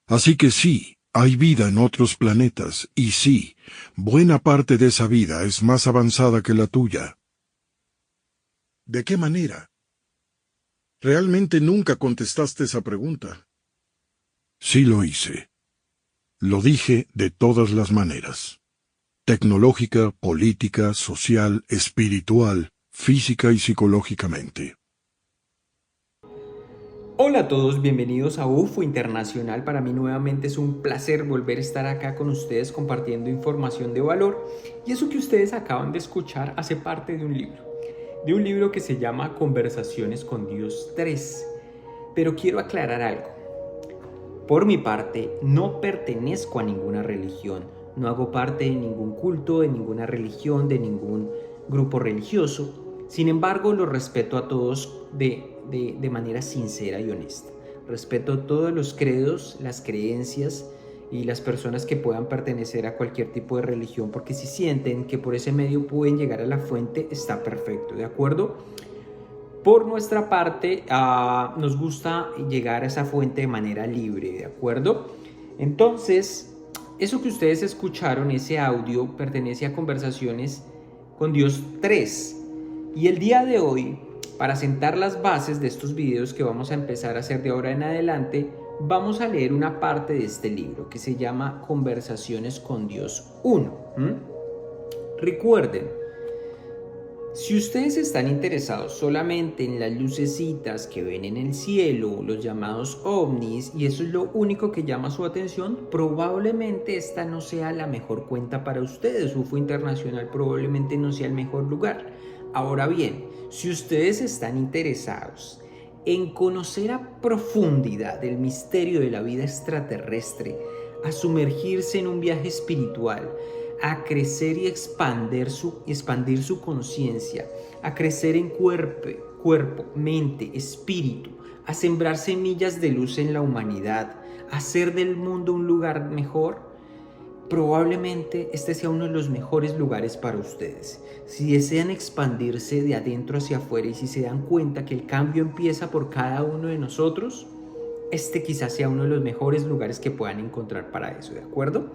Así que sí, hay vida en otros planetas, y sí, buena parte de esa vida es más avanzada que la tuya. ¿De qué manera? Realmente nunca contestaste esa pregunta. Sí lo hice. Lo dije de todas las maneras. Tecnológica, política, social, espiritual, física y psicológicamente. Hola a todos, bienvenidos a UFO Internacional. Para mí nuevamente es un placer volver a estar acá con ustedes compartiendo información de valor. Y eso que ustedes acaban de escuchar hace parte de un libro que se llama Conversaciones con Dios 3. Pero quiero aclarar algo. Por mi parte, no pertenezco a ninguna religión, no hago parte de ningún culto, de ninguna religión, de ningún grupo religioso. Sin embargo, los respeto a todos de manera sincera y honesta. Respeto todos los credos, las creencias y las personas que puedan pertenecer a cualquier tipo de religión, porque si sienten que por ese medio pueden llegar a la fuente, está perfecto, ¿de acuerdo? Por nuestra parte, nos gusta llegar a esa fuente de manera libre, ¿de acuerdo? Entonces, eso que ustedes escucharon, ese audio, pertenece a Conversaciones con Dios 3. Y el día de hoy, para sentar las bases de estos videos que vamos a empezar a hacer de ahora en adelante, vamos a leer una parte de este libro que se llama Conversaciones con Dios 1. Recuerden, si ustedes están interesados solamente en las lucecitas que ven en el cielo, los llamados ovnis, y eso es lo único que llama su atención, probablemente esta no sea la mejor cuenta para ustedes. UFO Internacional probablemente no sea el mejor lugar. Ahora bien, si ustedes están interesados en conocer a profundidad el misterio de la vida extraterrestre, a sumergirse en un viaje espiritual, a crecer y expandir su conciencia, a crecer en cuerpo, mente, espíritu, a sembrar semillas de luz en la humanidad, a hacer del mundo un lugar mejor, probablemente este sea uno de los mejores lugares para ustedes. Si desean expandirse de adentro hacia afuera y si se dan cuenta que el cambio empieza por cada uno de nosotros, este quizás sea uno de los mejores lugares que puedan encontrar para eso, ¿de acuerdo?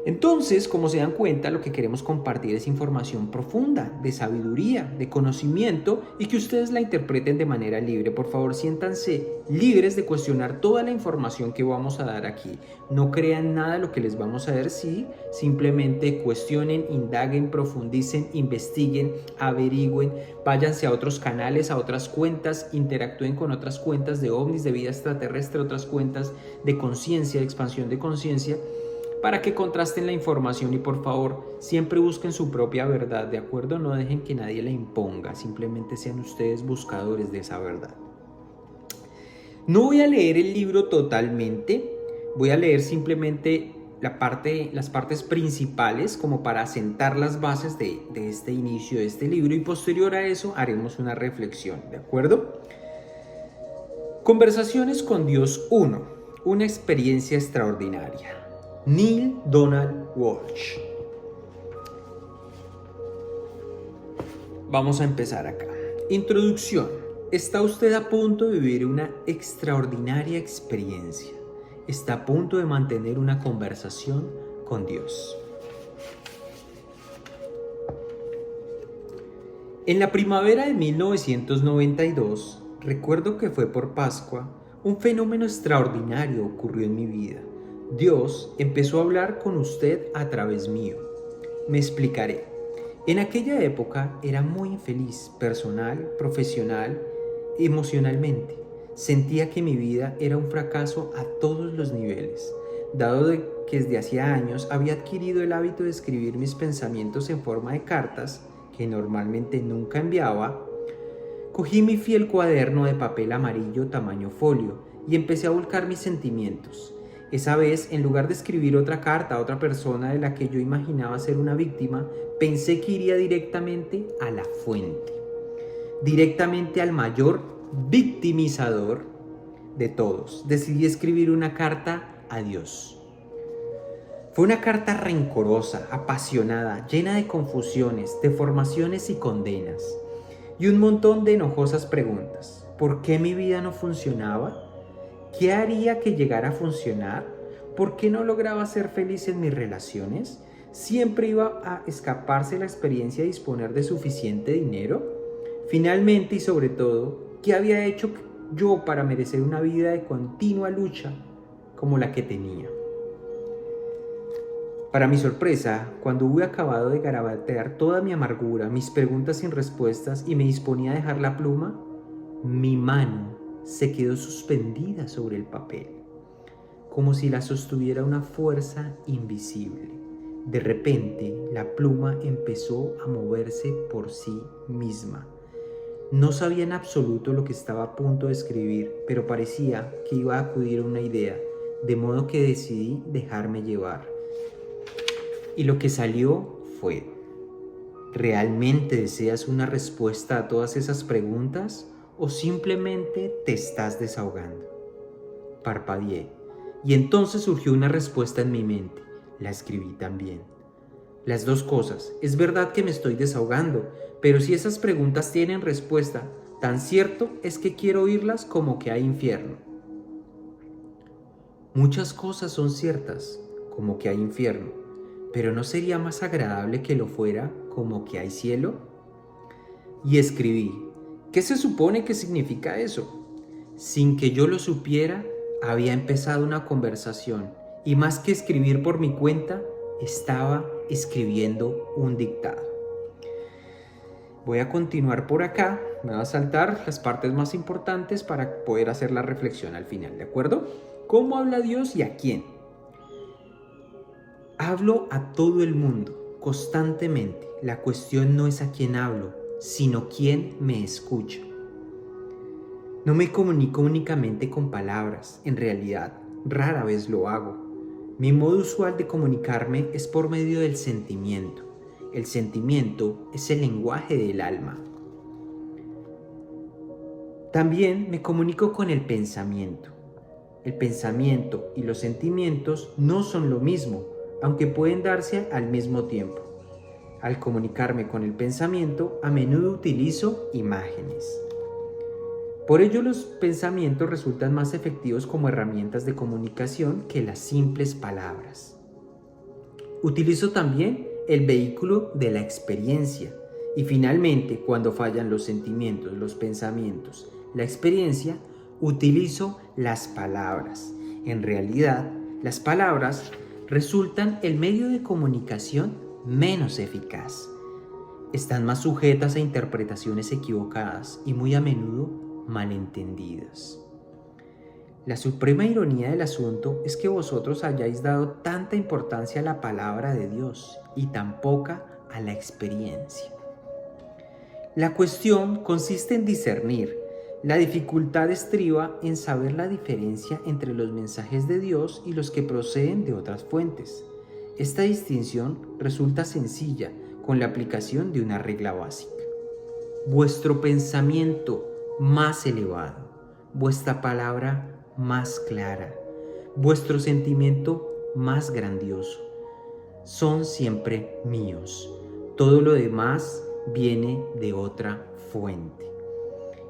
Entonces, como se dan cuenta, lo que queremos compartir es información profunda, de sabiduría, de conocimiento y que ustedes la interpreten de manera libre. Por favor, siéntanse libres de cuestionar toda la información que vamos a dar aquí. No crean nada de lo que les vamos a decir, simplemente cuestionen, indaguen, profundicen, investiguen, averigüen, váyanse a otros canales, a otras cuentas, interactúen con otras cuentas de ovnis, de vida extraterrestre, otras cuentas de conciencia, de expansión de conciencia, para que contrasten la información y por favor siempre busquen su propia verdad, ¿de acuerdo? No dejen que nadie la imponga, simplemente sean ustedes buscadores de esa verdad. No voy a leer el libro totalmente, voy a leer simplemente las partes principales como para sentar las bases de este inicio de este libro y posterior a eso haremos una reflexión, ¿de acuerdo? Conversaciones con Dios 1, una experiencia extraordinaria. Neale Donald Walsch. Vamos a empezar acá. Introducción. Está usted a punto de vivir una extraordinaria experiencia. Está a punto de mantener una conversación con Dios. En la primavera de 1992, recuerdo que fue por Pascua, un fenómeno extraordinario ocurrió en mi vida. Dios empezó a hablar con usted a través mío. Me explicaré. En aquella época era muy infeliz, personal, profesional, emocionalmente. Sentía que mi vida era un fracaso a todos los niveles. Dado que desde hacía años había adquirido el hábito de escribir mis pensamientos en forma de cartas, que normalmente nunca enviaba, cogí mi fiel cuaderno de papel amarillo tamaño folio y empecé a volcar mis sentimientos. Esa vez, en lugar de escribir otra carta a otra persona de la que yo imaginaba ser una víctima, pensé que iría directamente a la fuente, directamente al mayor victimizador de todos. Decidí escribir una carta a Dios. Fue una carta rencorosa, apasionada, llena de confusiones, deformaciones y condenas, y un montón de enojosas preguntas. ¿Por qué mi vida no funcionaba? ¿Qué haría que llegara a funcionar? ¿Por qué no lograba ser feliz en mis relaciones? ¿Siempre iba a escaparse de la experiencia de disponer de suficiente dinero? Finalmente y sobre todo, ¿qué había hecho yo para merecer una vida de continua lucha como la que tenía? Para mi sorpresa, cuando hube acabado de garabatear toda mi amargura, mis preguntas sin respuestas y me disponía a dejar la pluma, mi mano se quedó suspendida sobre el papel, como si la sostuviera una fuerza invisible. De repente, la pluma empezó a moverse por sí misma. No sabía en absoluto lo que estaba a punto de escribir, pero parecía que iba a acudir a una idea, de modo que decidí dejarme llevar. Y lo que salió fue: ¿realmente deseas una respuesta a todas esas preguntas o simplemente te estás desahogando? Parpadeé y entonces surgió una respuesta en mi mente. La escribí también. Las dos cosas. Es verdad que me estoy desahogando, pero si esas preguntas tienen respuesta, tan cierto es que quiero oírlas como que hay infierno. Muchas cosas son ciertas, como que hay infierno, pero ¿no sería más agradable que lo fuera como que hay cielo? Y escribí: ¿qué se supone que significa eso? Sin que yo lo supiera, había empezado una conversación y más que escribir por mi cuenta, estaba escribiendo un dictado. Voy a continuar por acá, me va a saltar las partes más importantes para poder hacer la reflexión al final, ¿de acuerdo? ¿Cómo habla Dios y a quién? Hablo a todo el mundo, constantemente. La cuestión no es a quién hablo, sino quién me escucha. No me comunico únicamente con palabras, en realidad, rara vez lo hago. Mi modo usual de comunicarme es por medio del sentimiento. El sentimiento es el lenguaje del alma. También me comunico con el pensamiento. El pensamiento y los sentimientos no son lo mismo, aunque pueden darse al mismo tiempo. Al comunicarme con el pensamiento, a menudo utilizo imágenes. Por ello, los pensamientos resultan más efectivos como herramientas de comunicación que las simples palabras. Utilizo también el vehículo de la experiencia. Y finalmente, cuando fallan los sentimientos, los pensamientos, la experiencia, utilizo las palabras. En realidad, las palabras resultan el medio de comunicación menos eficaz. Están más sujetas a interpretaciones equivocadas y muy a menudo malentendidas. La suprema ironía del asunto es que vosotros hayáis dado tanta importancia a la palabra de Dios y tan poca a la experiencia. La cuestión consiste en discernir. La dificultad estriba en saber la diferencia entre los mensajes de Dios y los que proceden de otras fuentes. Esta distinción resulta sencilla con la aplicación de una regla básica. Vuestro pensamiento más elevado, vuestra palabra más clara, vuestro sentimiento más grandioso, son siempre míos. Todo lo demás viene de otra fuente.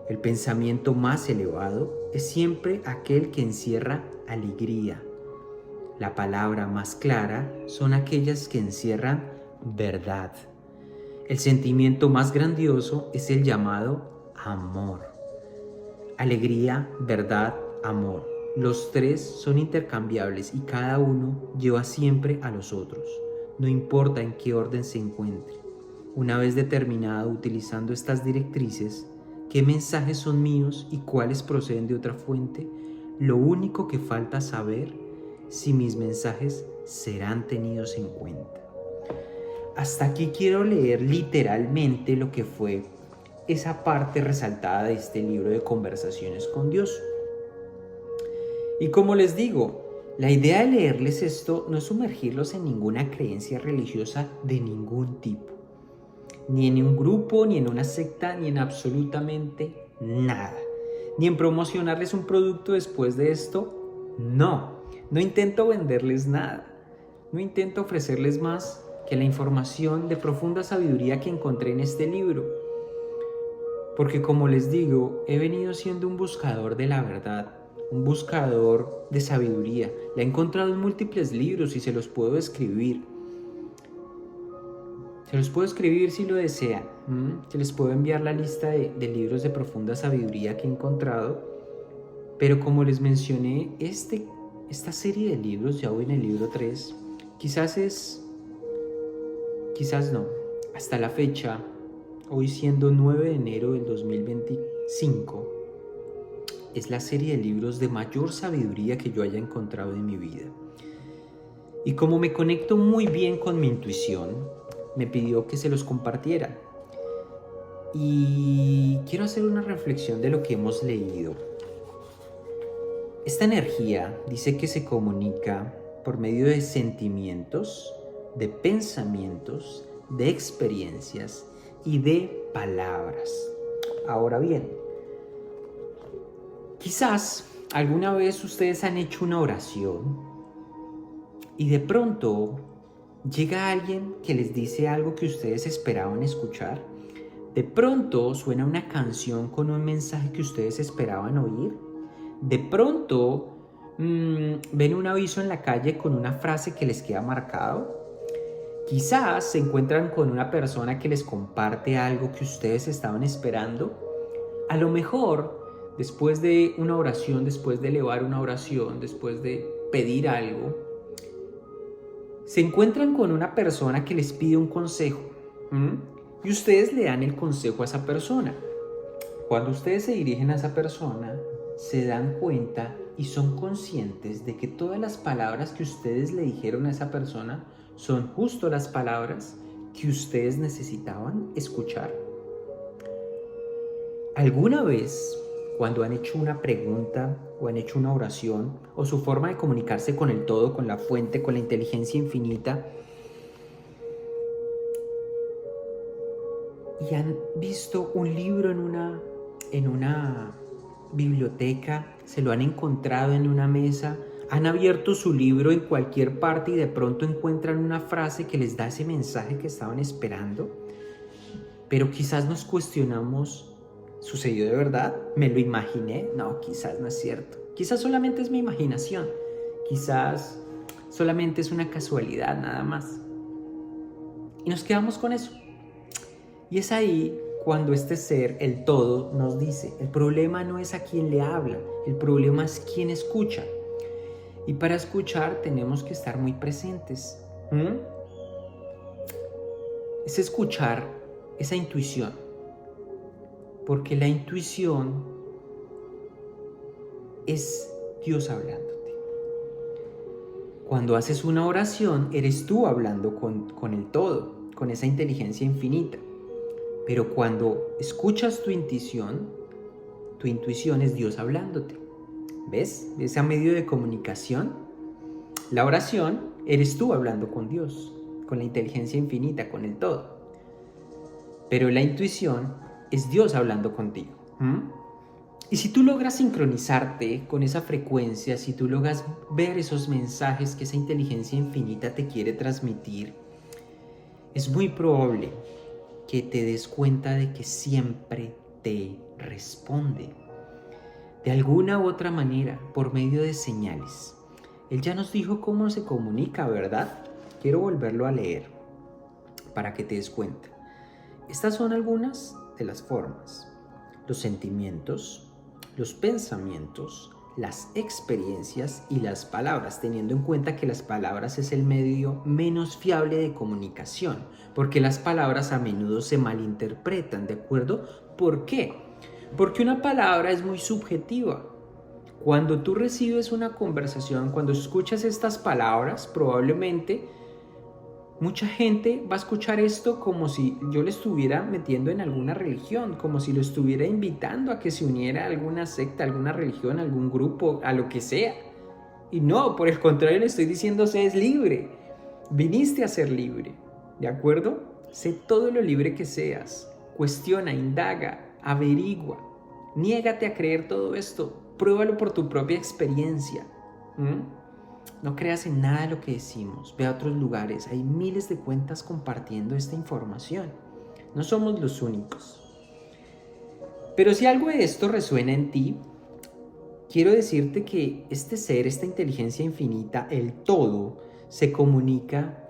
El pensamiento más elevado es siempre aquel que encierra alegría. La palabra más clara son aquellas que encierran verdad. El sentimiento más grandioso es el llamado amor. Alegría, verdad, amor. Los tres son intercambiables y cada uno lleva siempre a los otros, no importa en qué orden se encuentre. Una vez determinado utilizando estas directrices, qué mensajes son míos y cuáles proceden de otra fuente, lo único que falta saber si mis mensajes serán tenidos en cuenta. Hasta aquí quiero leer literalmente lo que fue esa parte resaltada de este libro de Conversaciones con Dios. Y como les digo, la idea de leerles esto no es sumergirlos en ninguna creencia religiosa de ningún tipo, ni en un grupo, ni en una secta, ni en absolutamente nada, ni en promocionarles un producto después de esto. No intento venderles nada, no intento ofrecerles más que la información de profunda sabiduría que encontré en este libro. Porque como les digo, he venido siendo un buscador de la verdad un buscador de sabiduría. La he encontrado en múltiples libros y se los puedo escribir. Se los puedo escribir si lo desean. Se les puedo enviar la lista de libros de profunda sabiduría que he encontrado. Pero como les mencioné, esta serie de libros, ya voy en el libro 3, quizás no, hasta la fecha, hoy siendo 9 de enero del 2025, es la serie de libros de mayor sabiduría que yo haya encontrado en mi vida. Y como me conecto muy bien con mi intuición, me pidió que se los compartiera. Y quiero hacer una reflexión de lo que hemos leído. Esta energía dice que se comunica por medio de sentimientos, de pensamientos, de experiencias y de palabras. Ahora bien, quizás alguna vez ustedes han hecho una oración y de pronto llega alguien que les dice algo que ustedes esperaban escuchar. De pronto suena una canción con un mensaje que ustedes esperaban oír. De pronto ven un aviso en la calle con una frase que les queda marcado. Quizás se encuentran con una persona que les comparte algo que ustedes estaban esperando. A lo mejor, después de una oración, después de elevar una oración, después de pedir algo, se encuentran con una persona que les pide un consejo. Y ustedes le dan el consejo a esa persona. Cuando ustedes se dirigen a esa persona, se dan cuenta y son conscientes de que todas las palabras que ustedes le dijeron a esa persona son justo las palabras que ustedes necesitaban escuchar. ¿Alguna vez, cuando han hecho una pregunta o han hecho una oración, o su forma de comunicarse con el todo, con la fuente, con la inteligencia infinita, y han visto un libro en una biblioteca, se lo han encontrado en una mesa, han abierto su libro en cualquier parte y de pronto encuentran una frase que les da ese mensaje que estaban esperando? Pero quizás nos cuestionamos, ¿sucedió de verdad? ¿Me lo imaginé? No, quizás no es cierto. Quizás solamente es mi imaginación. Quizás solamente es una casualidad nada más. Y nos quedamos con eso. Y es ahí cuando este ser, el todo, nos dice, el problema no es a quien le habla, el problema es quien escucha. Y para escuchar tenemos que estar muy presentes. Es escuchar esa intuición. Porque la intuición es Dios hablándote. Cuando haces una oración, eres tú hablando con el todo, con esa inteligencia infinita. Pero cuando escuchas tu intuición es Dios hablándote. ¿Ves? Ese medio de comunicación. La oración eres tú hablando con Dios, con la inteligencia infinita, con el todo. Pero la intuición es Dios hablando contigo. Y si tú logras sincronizarte con esa frecuencia, si tú logras ver esos mensajes que esa inteligencia infinita te quiere transmitir, es muy probable que te des cuenta de que siempre te responde. De alguna u otra manera, por medio de señales. Él ya nos dijo cómo se comunica, ¿verdad? Quiero volverlo a leer para que te des cuenta. Estas son algunas de las formas: los sentimientos, los pensamientos, las experiencias y las palabras, teniendo en cuenta que las palabras es el medio menos fiable de comunicación, porque las palabras a menudo se malinterpretan, ¿de acuerdo? ¿Por qué? Porque una palabra es muy subjetiva. Cuando tú recibes una conversación, cuando escuchas estas palabras, probablemente mucha gente va a escuchar esto como si yo le estuviera metiendo en alguna religión, como si lo estuviera invitando a que se uniera a alguna secta, a alguna religión, a algún grupo, a lo que sea. Y no, por el contrario, le estoy diciendo, sé es libre. Viniste a ser libre, ¿de acuerdo? Sé todo lo libre que seas. Cuestiona, indaga, averigua. Niégate a creer todo esto. Pruébalo por tu propia experiencia. No creas en nada de lo que decimos. Ve a otros lugares. Hay miles de cuentas compartiendo esta información. No somos los únicos. Pero si algo de esto resuena en ti, quiero decirte que este ser, esta inteligencia infinita, el todo, se comunica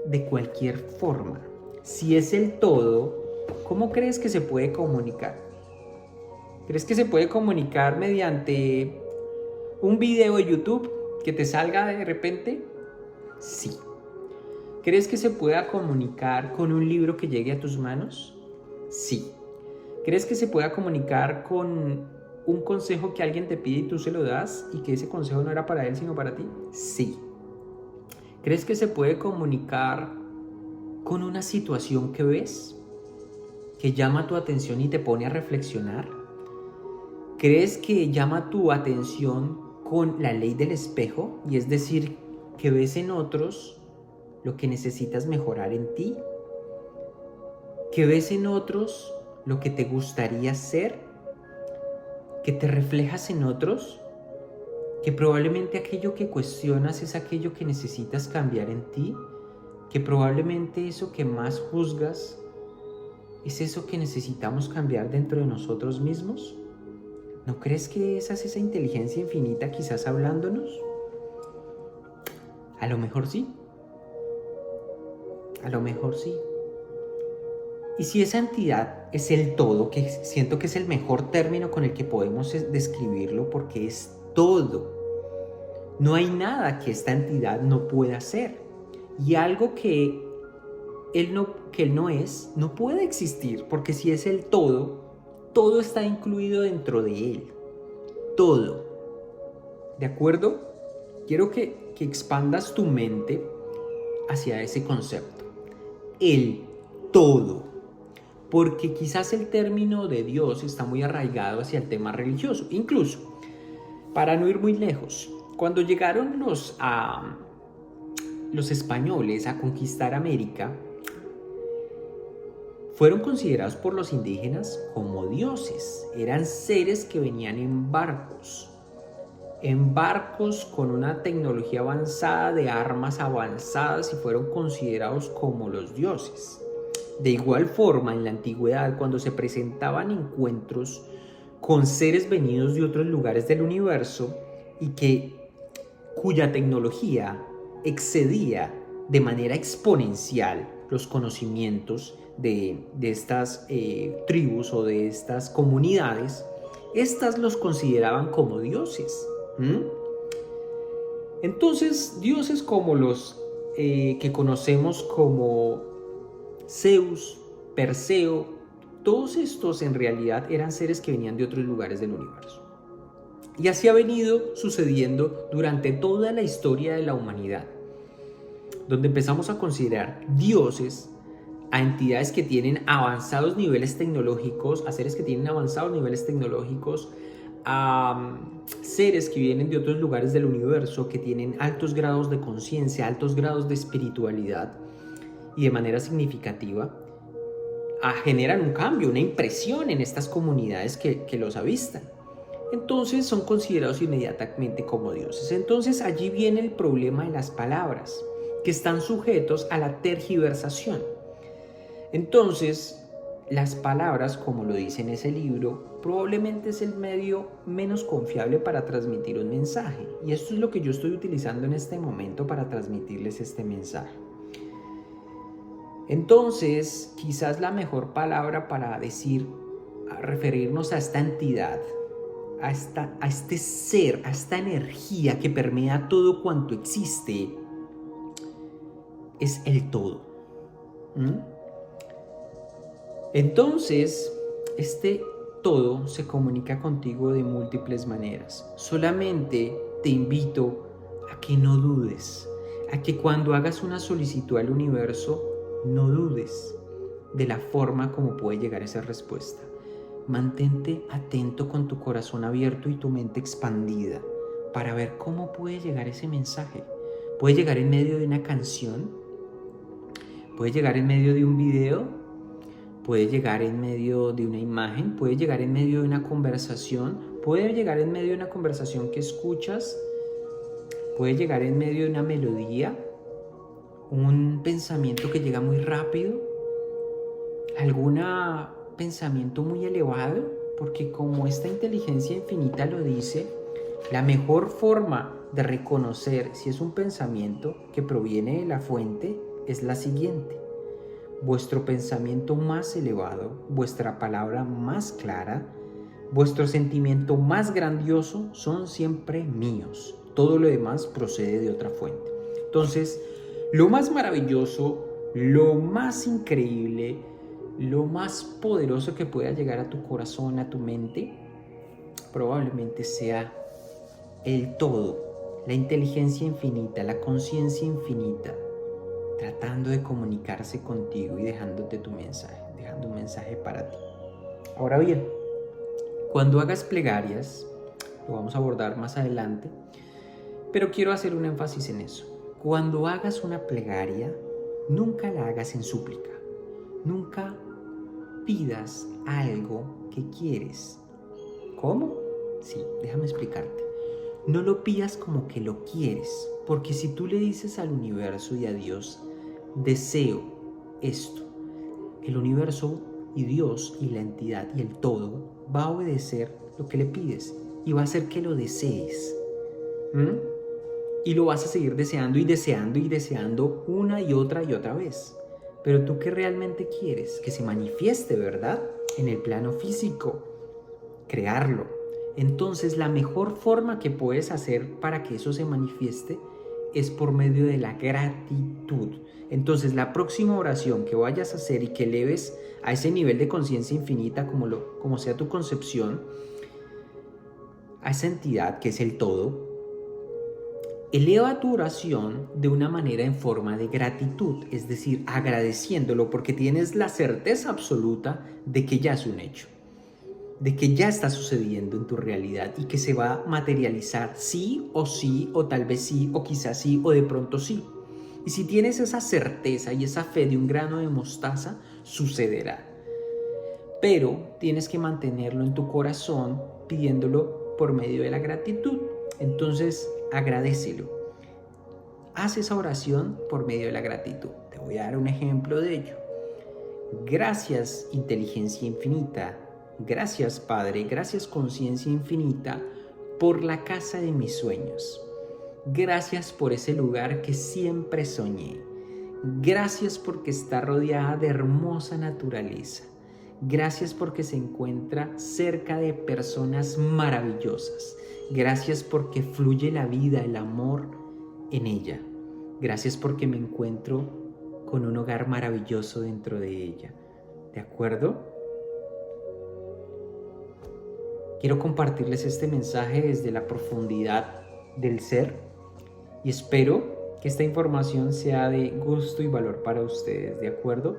de cualquier forma. Si es el todo, ¿cómo crees que se puede comunicar? ¿Crees que se puede comunicar mediante un video de YouTube que te salga de repente? Sí. ¿Crees que se pueda comunicar con un libro que llegue a tus manos? Sí. ¿Crees que se pueda comunicar con un consejo que alguien te pide y tú se lo das y que ese consejo no era para él sino para ti? Sí. ¿Crees que se puede comunicar con una situación que ves, que llama tu atención y te pone a reflexionar? ¿Crees que llama tu atención con la ley del espejo? Y es decir, que ves en otros lo que necesitas mejorar en ti, que ves en otros lo que te gustaría ser, que te reflejas en otros, que probablemente aquello que cuestionas es aquello que necesitas cambiar en ti, que probablemente eso que más juzgas es eso que necesitamos cambiar dentro de nosotros mismos. ¿No crees que esa es esa inteligencia infinita quizás hablándonos? A lo mejor sí. A lo mejor sí. Y si esa entidad es el todo, que siento que es el mejor término con el que podemos describirlo, porque es todo. No hay nada que esta entidad no pueda hacer. Y algo que él no es, no puede existir, porque si es el todo, todo está incluido dentro de él. Todo. ¿De acuerdo? Quiero que expandas tu mente hacia ese concepto. El todo. Porque quizás el término de Dios está muy arraigado hacia el tema religioso. Incluso, para no ir muy lejos, cuando llegaron los españoles a conquistar América, fueron considerados por los indígenas como dioses. Eran seres que venían en barcos con una tecnología avanzada, de armas avanzadas, y fueron considerados como los dioses. De igual forma, en la antigüedad, cuando se presentaban encuentros con seres venidos de otros lugares del universo y cuya tecnología excedía de manera exponencial los conocimientos de estas tribus o de estas comunidades, estas los consideraban como dioses. Entonces, dioses como los que conocemos como Zeus, Perseo, todos estos en realidad eran seres que venían de otros lugares del universo. Y así ha venido sucediendo durante toda la historia de la humanidad, donde empezamos a considerar dioses a entidades que tienen avanzados niveles tecnológicos, a seres que tienen avanzados niveles tecnológicos, a seres que vienen de otros lugares del universo, que tienen altos grados de conciencia, altos grados de espiritualidad, y de manera significativa generan un cambio, una impresión en estas comunidades que los avistan. Entonces son considerados inmediatamente como dioses. Entonces allí viene el problema de las palabras, que están sujetos a la tergiversación. Entonces, las palabras, como lo dice en ese libro, probablemente es el medio menos confiable para transmitir un mensaje. Y esto es lo que yo estoy utilizando en este momento para transmitirles este mensaje. Entonces, quizás la mejor palabra para referirnos a esta entidad, a este ser, a esta energía que permea todo cuanto existe, es el todo. Entonces, este todo se comunica contigo de múltiples maneras. Solamente te invito a que no dudes, a que cuando hagas una solicitud al universo, no dudes de la forma como puede llegar esa respuesta. Mantente atento con tu corazón abierto y tu mente expandida para ver cómo puede llegar ese mensaje. Puede llegar en medio de una canción, puede llegar en medio de un video, puede llegar en medio de una imagen, puede llegar en medio de una conversación, puede llegar en medio de una conversación que escuchas, puede llegar en medio de una melodía, un pensamiento que llega muy rápido, algún pensamiento muy elevado, porque como esta inteligencia infinita lo dice, La mejor forma de reconocer si es un pensamiento que proviene de la fuente es la siguiente. Vuestro pensamiento más elevado, vuestra palabra más clara, vuestro sentimiento más grandioso son siempre míos. Todo lo demás procede de otra fuente. Entonces, lo más maravilloso, lo más increíble, lo más poderoso que pueda llegar a tu corazón, a tu mente, probablemente sea el todo, la inteligencia infinita, la conciencia infinita, tratando de comunicarse contigo y dejándote tu mensaje, dejando un mensaje para ti. Ahora bien, cuando hagas plegarias, lo vamos a abordar más adelante, pero quiero hacer un énfasis en eso. Cuando hagas una plegaria, nunca la hagas en súplica. Nunca pidas algo que quieres. ¿Cómo? Sí, déjame explicarte. No lo pidas como que lo quieres, porque si tú le dices al universo y a Dios, deseo esto, el universo y Dios y la entidad y el todo va a obedecer lo que le pides y va a hacer que lo desees. Y lo vas a seguir deseando y deseando y deseando una y otra vez. Pero tú, ¿qué realmente quieres? Que se manifieste, ¿verdad? En el plano físico, crearlo. Entonces, la mejor forma que puedes hacer para que eso se manifieste es por medio de la gratitud. Entonces, la próxima oración que vayas a hacer y que eleves a ese nivel de conciencia infinita, como sea tu concepción, a esa entidad que es el todo, eleva tu oración de una manera en forma de gratitud, es decir, agradeciéndolo porque tienes la certeza absoluta de que ya es un hecho, de que ya está sucediendo en tu realidad y que se va a materializar sí, o tal vez sí, o quizás sí, o de pronto sí. Y si tienes esa certeza y esa fe de un grano de mostaza, sucederá. Pero tienes que mantenerlo en tu corazón pidiéndolo por medio de la gratitud. Entonces, agradécelo. Haz esa oración por medio de la gratitud. Te voy a dar un ejemplo de ello. Gracias, inteligencia infinita. Gracias, Padre. Gracias, conciencia infinita, por la casa de mis sueños. Gracias por ese lugar que siempre soñé. Gracias porque está rodeada de hermosa naturaleza. Gracias porque se encuentra cerca de personas maravillosas. Gracias porque fluye la vida, el amor en ella. Gracias porque me encuentro con un hogar maravilloso dentro de ella. ¿De acuerdo? Quiero compartirles este mensaje desde la profundidad del ser y espero que esta información sea de gusto y valor para ustedes, ¿de acuerdo?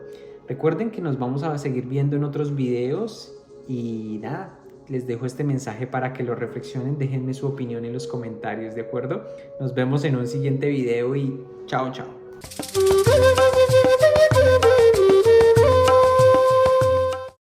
Recuerden que nos vamos a seguir viendo en otros videos y nada, les dejo este mensaje para que lo reflexionen, déjenme su opinión en los comentarios, ¿de acuerdo? Nos vemos en un siguiente video y chao, chao.